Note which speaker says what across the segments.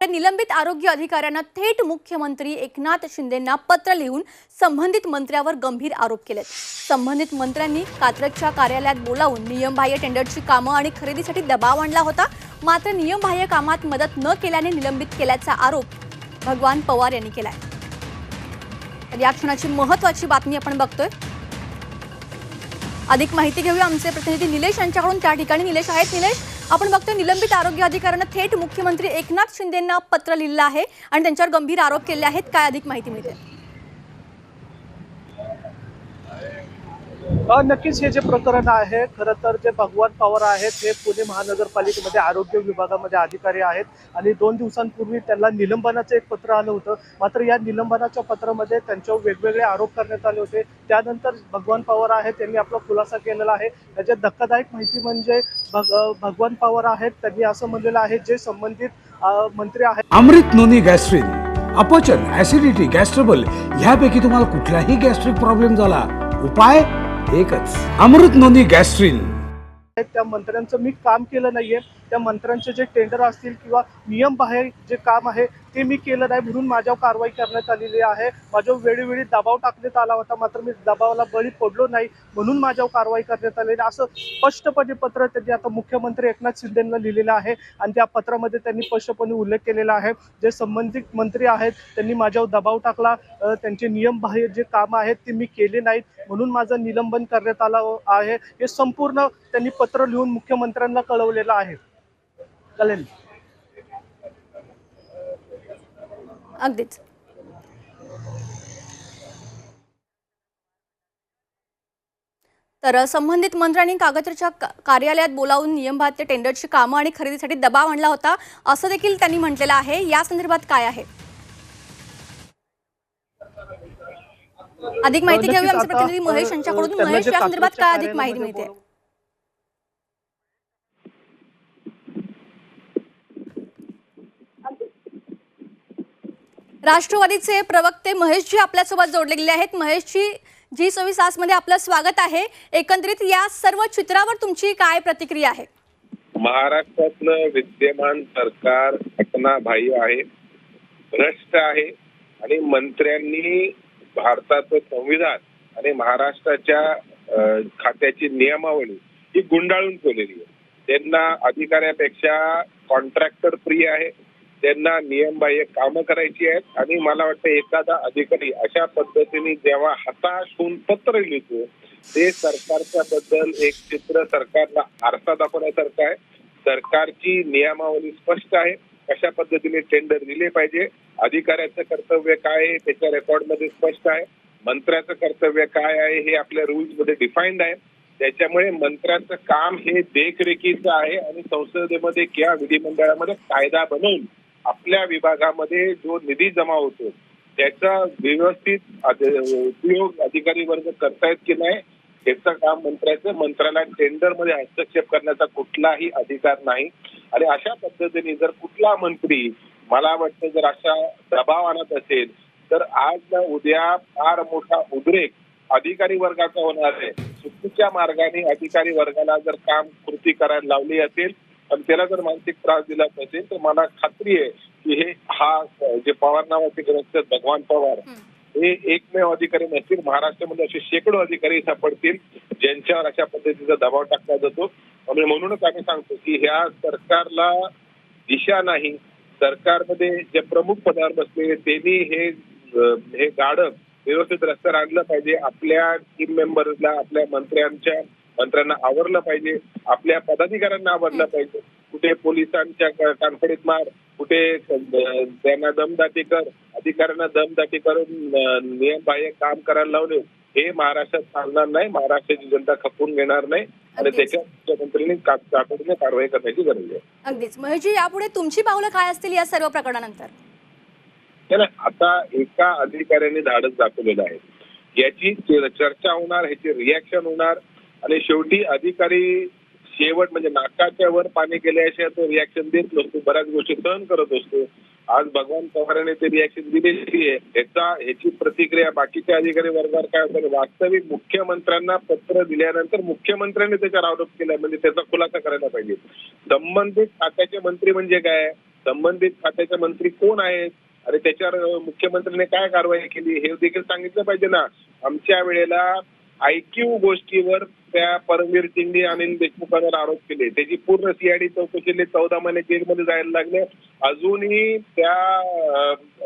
Speaker 1: निलंबित आरोग्य अधिकाऱ्यांना थेट मुख्यमंत्री एकनाथ शिंदेंना पत्र लिहून संबंधित मंत्र्यावर गंभीर आरोप केलेत। संबंधित मंत्र्यांनी कात्रजच्या कार्यालयात बोलावून नियमबाह्य टेंडरची कामं आणि खरेदीसाठी दबाव आणला होता। मात्र नियमबाह्य कामात मदत न केल्याने निलंबित केल्याचा आरोप भगवान पवार यांनी केलाय। तर या क्षणाची महत्त्वाची बातमी आपण बघतोय। अधिक माहिती घेऊया आमचे प्रतिनिधी निलेश यांच्याकडून। त्या ठिकाणी निलेश आहेत। निलेश, आपण बघतोय निलंबित आरोग्य अधिकाऱ्यांना थेट मुख्यमंत्री एकनाथ शिंदेंना पत्र लिहिलं आहे आणि त्यांच्यावर गंभीर आरोप केले आहेत। काय अधिक माहिती मिळते?
Speaker 2: नक्कीच हे जे प्रकरण आहे, खरं तर जे भगवान पवार आहेत हे पुणे महानगरपालिकेमध्ये आरोग्य विभागामध्ये अधिकारी आहेत आणि 2 दिवसांपूर्वी त्यांना निलंबनाचं एक पत्र आलं होतं। मात्र या निलंबनाच्या पत्रामध्ये त्यांच्यावर वेगवेगळे आरोप करण्यात आले होते। त्यानंतर भगवान पवार आहेत त्यांनी आपला खुलासा केलेला आहे। त्याच्यात धक्कादायक माहिती म्हणजे भगवान पवार आहेत त्यांनी असं म्हणलेलं आहे, जे संबंधित मंत्री आहेत
Speaker 3: अमृत नोनी गॅस्ट्रिन, अपचन, ऍसिडिटी, गॅस्ट्रबल ह्यापैकी तुम्हाला कुठलाही गॅस्ट्रिक प्रॉब्लेम झाला, उपाय एकच, अमृत नोनी गॅस्ट्रिन।
Speaker 2: त्या मंत्र्यांचं मी काम केलं नाहीये, त्या मंत्र्यांचे जे टेंडर असतील किंवा नियम बाहेर जे काम आहे ते मी केलं नाही, म्हणून माझ्यावर कारवाई करण्यात आलेली आहे। माझ्यावर वेळोवेळी दबाव टाकण्यात आला होता, मात्र मी दबावाला बळी पडलो नाही, म्हणून माझ्यावर कारवाई करण्यात आलेली असं स्पष्टपणे पत्र त्यांनी आता मुख्यमंत्री एकनाथ शिंदेंना लिहिलेलं आहे। आणि त्या पत्रामध्ये त्यांनी स्पष्टपणे उल्लेख केलेला आहे, जे संबंधित मंत्री आहेत त्यांनी माझ्यावर दबाव टाकला, त्यांचे नियम बाहेर जे काम आहेत ते मी केले नाहीत, म्हणून माझं निलंबन करण्यात आलं आहे। हे संपूर्ण त्यांनी पत्र लिहून मुख्यमंत्र्यांना कळवलेलं आहे। कळेल
Speaker 1: अगदीच। तर संबंधित मंत्र्यांनी कागदच्या कार्यालयात बोलावून नियमबाह्य टेंडरची कामं आणि खरेदीसाठी दबाव आणला होता, असं देखील त्यांनी म्हटलेलं आहे। या संदर्भात काय आहे अधिक माहिती घेऊया आमचे प्रतिनिधी महेश यांच्याकडून। महेश, या संदर्भात काय अधिक माहिती मिळते? राष्ट्रवादीचे प्रवक्ते महेशजी आपल्यासोबत जोडले गेले आहेत। महेशजी, G24 मध्ये आपलं स्वागत आहे। एकंदरीत या सर्व चित्रावर तुमची काय प्रतिक्रिया आहे?
Speaker 4: महाराष्ट्रातलं विद्यमान सरकार घटनाबाह्य आहे, भ्रष्ट आहे आणि मंत्र्यांनी भारताचं संविधान आणि महाराष्ट्राच्या खात्याची नियमावली ही गुंडाळून ठेवलेली आहे। त्यांना अधिकाऱ्यापेक्षा कॉन्ट्रॅक्टर प्रिय आहे, त्यांना नियमबाह्य कामं करायची आहेत। आणि मला वाटतं एखादा अधिकारी अशा पद्धतीने जेव्हा हताश होऊन पत्र लिहितो, ते सरकारच्या बद्दल एक चित्र सरकारला आरसा दाखवण्यासारखं आहे। सरकारची नियमावली स्पष्ट आहे, कशा पद्धतीने टेंडर दिले पाहिजे, अधिकाऱ्याचं कर्तव्य काय आहे त्याच्या रेकॉर्डमध्ये स्पष्ट आहे, मंत्र्याचं कर्तव्य काय आहे हे आपल्या रूल्स मध्ये डिफाईन्ड आहे। त्याच्यामुळे मंत्र्याचं काम हे देखरेखीचं आहे आणि संसदेमध्ये किंवा विधिमंडळामध्ये कायदा बनवून आपल्या विभागामध्ये जो निधी जमा होतो त्याचा व्यवस्थित उपयोग अधिकारी वर्ग करतायत की नाही याचं काम मंत्र्याचं। मंत्र्याला टेंडर मध्ये हस्तक्षेप करण्याचा कुठलाही अधिकार नाही। आणि अशा पद्धतीने जर कुठला मंत्री मला वाटतं जर अशा दबाव आणत असेल तर आज ना उद्या फार मोठा उद्रेक अधिकारी वर्गाचा होणार आहे। चुकीच्या मार्गाने अधिकारी वर्गाला जर काम कृती करायला लावली असेल पण त्याला जर मानसिक त्रास दिला नसेल तर मला खात्री आहे की जे पवार नावाचे ग्रस्त भगवान पवार हे एकमेव अधिकारी नसतील, महाराष्ट्रामध्ये असे शेकडो अधिकारी सापडतील ज्यांच्यावर अशा पद्धतीचा दबाव टाकला जातो। आणि म्हणूनच आम्ही सांगतो की ह्या सरकारला दिशा नाही। सरकारमध्ये जे प्रमुख पदावर बसले त्यांनी हे गाडं व्यवस्थित रस्त्यावर आणलं पाहिजे। आपल्या टीम मेंबरला, आपल्या मंत्र्यांना आवरलं पाहिजे, आपल्या पदाधिकाऱ्यांना आवरलं पाहिजे। कुठे पोलिसांच्या कानफडीत मार, कुठे त्यांना दमदाटी कर, अधिकाऱ्यांना दमदाटी करून नियमबाह्य काम करायला लावले, हे महाराष्ट्रात चालणार नाही। महाराष्ट्राची जनता खपून घेणार नाही आणि त्याच्या मुख्यमंत्र्यांनी तातडीने कारवाई करण्याची गरज आहे।
Speaker 1: अगदीच। महेशजी, यापुढे तुमची पावलं काय असतील या सर्व प्रकरणानंतर?
Speaker 4: आता एका अधिकाऱ्याने धाडस दाखवलेलं आहे, याची चर्चा होणार, ह्याची रिॲक्शन होणार आणि शेवटी अधिकारी शेवट म्हणजे नाकाच्या वर पाणी गेल्याशिवाय तो रिॲक्शन देत नसतो, बऱ्याच गोष्टी सहन करत असतो। आज भगवान पवारांनी ते रिॲक्शन दिलेली आहे, ह्याची प्रतिक्रिया बाकीच्या अधिकारी वर्गावर काय होतं? वास्तविक मुख्यमंत्र्यांना पत्र दिल्यानंतर मुख्यमंत्र्यांनी त्याच्यावर आरोप केला म्हणजे त्याचा खुलासा करायला पाहिजे। संबंधित खात्याचे मंत्री म्हणजे काय? संबंधित खात्याचे मंत्री कोण आहेत आणि त्याच्यावर मुख्यमंत्र्यांनी काय कारवाई केली हे देखील सांगितलं पाहिजे ना. आमच्या वेळेला ऐकीव गोष्टीवर त्या परमवीर सिंगने अनिल देशमुखांवर आरोप केले, त्याची पूर्ण सीआयडी चौकशीले 14 महिने जेलमध्ये जायला लागले. अजूनही त्या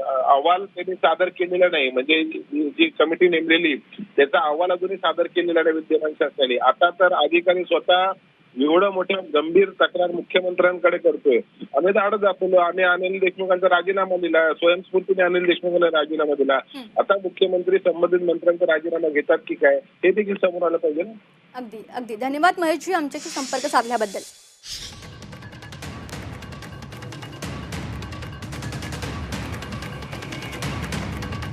Speaker 4: अहवाल त्यांनी सादर केलेला नाही, म्हणजे जी कमिटी नेमलेली त्याचा अहवाल अजूनही सादर केलेला नाही विद्यमान शासनाने. आता तर अधिकारी स्वतः एवढं मोठ्या गंभीर तक्रार मुख्यमंत्र्यांकडे करतोय. आम्ही धाडच दाखवलो, आम्ही अनिल देशमुखांचा राजीनामा दिला, स्वयंस्फूर्तीने अनिल देशमुखांना राजीनामा दिला. आता मुख्यमंत्री संबंधित मंत्र्यांचा राजीनामा घेतात की काय हे देखील समोर आलं पाहिजे ना.
Speaker 1: अगदी अगदी धन्यवाद महेशजी आमच्याशी संपर्क साधल्याबद्दल.